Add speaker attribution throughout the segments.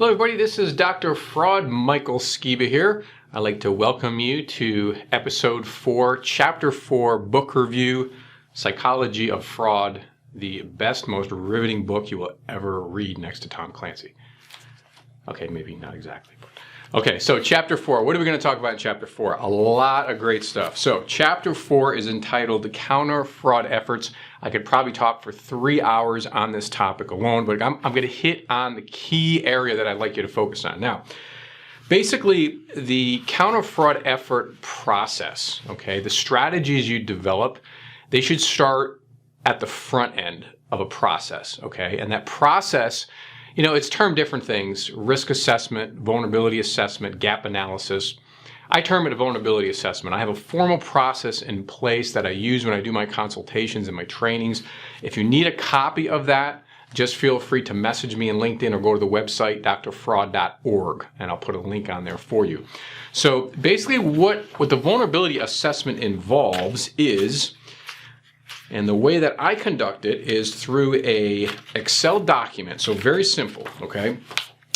Speaker 1: Hello everybody, this is Dr. Fraud Michael Skiba here. I'd like to welcome you to episode 4, chapter 4, book review, Psychology of Fraud, the best, most riveting book you will ever read next to Tom Clancy. Okay, maybe not exactly. Okay, so chapter 4, what are we going to talk about in chapter 4? A lot of great stuff. So chapter 4 is entitled Counter Fraud Efforts. I could probably talk for 3 hours on this topic alone, but I'm going to hit on the key area that I'd like you to focus on. Now, basically, the counter fraud effort process, okay, the strategies you develop, they should start at the front end of a process, okay? And that process, you know, it's termed different things: risk assessment, vulnerability assessment, gap analysis. I term it a vulnerability assessment. I have a formal process in place that I use when I do my consultations and my trainings. If you need a copy of that, just feel free to message me in LinkedIn or go to the website drfraud.org, and I'll put a link on there for you. So basically what the vulnerability assessment involves is, and the way that I conduct it is through a Excel document. So very simple, okay?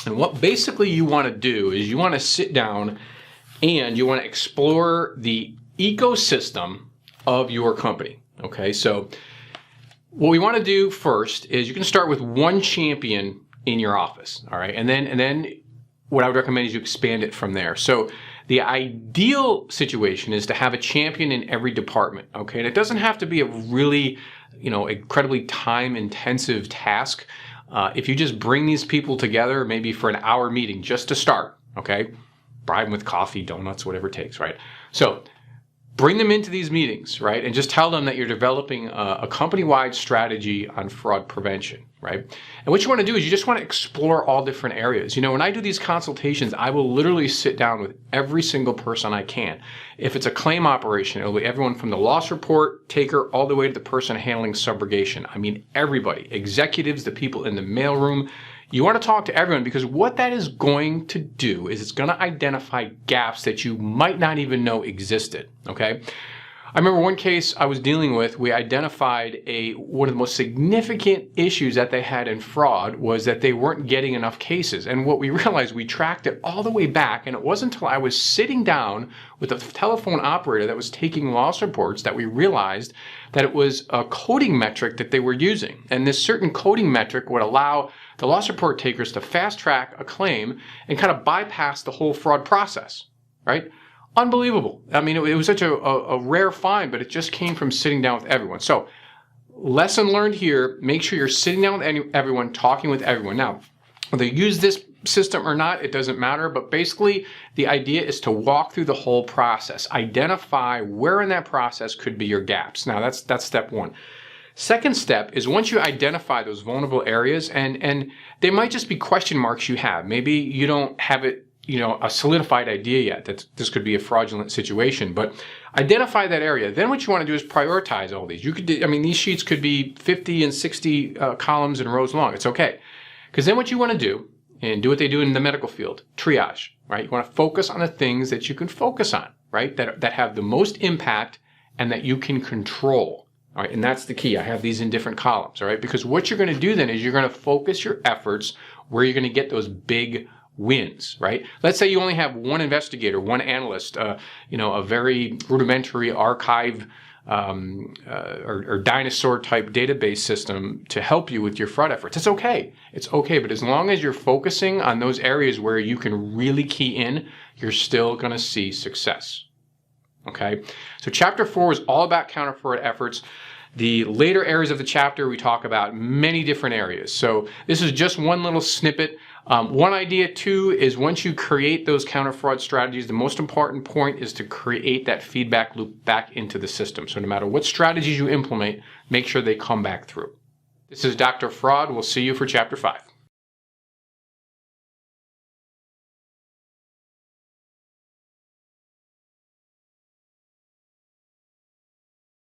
Speaker 1: And what basically you want to do is you want to sit down and you want to explore the ecosystem of your company, okay? So what we want to do first is you can start with one champion in your office, all right? And then what I would recommend is you expand it from there. So the ideal situation is to have a champion in every department, okay? And it doesn't have to be a really, incredibly time-intensive task. If you just bring these people together, maybe for an hour meeting just to start, okay? Bribe them with coffee, donuts, whatever it takes, right? So bring them into these meetings, right? And just tell them that you're developing a company-wide strategy on fraud prevention, right? And what you want to do is you just want to explore all different areas. You know, when I do these consultations, I will literally sit down with every single person I can. If it's a claim operation, it'll be everyone from the loss report taker all the way to the person handling subrogation. I mean, everybody, executives, the people in the mailroom. You want to talk to everyone, because what that is going to do is it's going to identify gaps that you might not even know existed, okay? I remember one case I was dealing with, we identified one of the most significant issues that they had in fraud was that they weren't getting enough cases. And what we realized, we tracked it all the way back, and it wasn't until I was sitting down with a telephone operator that was taking loss reports that we realized that it was a coding metric that they were using. And this certain coding metric would allow the loss report takers to fast track a claim and kind of bypass the whole fraud process, right? Unbelievable. I mean, it was such a rare find, but it just came from sitting down with everyone. So lesson learned here, make sure you're sitting down with everyone, talking with everyone. Now, whether you use this system or not, it doesn't matter, but basically the idea is to walk through the whole process, identify where in that process could be your gaps. Now, that's step one. Second step is once you identify those vulnerable areas, and they might just be question marks you have. Maybe you don't have it, a solidified idea yet that this could be a fraudulent situation, but identify that area. Then what you want to do is prioritize all these. You could do, these sheets could be 50 and 60 columns and rows long. It's okay. Because then what you want to do, and do what they do in the medical field, triage, right? You want to focus on the things that you can focus on, right? That have the most impact and that you can control. All right, and that's the key. I have these in different columns, all right? Because what you're going to do then is you're going to focus your efforts where you're going to get those big wins, right? Let's say you only have one investigator, one analyst, a very rudimentary archive or dinosaur type database system to help you with your fraud efforts. It's okay. It's okay. But as long as you're focusing on those areas where you can really key in, you're still going to see success. Okay, so chapter 4 is all about counter fraud efforts. The later areas of the chapter, we talk about many different areas. So this is just one little snippet. One idea too is once you create those counter fraud strategies, the most important point is to create that feedback loop back into the system. So no matter what strategies you implement, make sure they come back through. This is Dr. Fraud. We'll see you for chapter 5.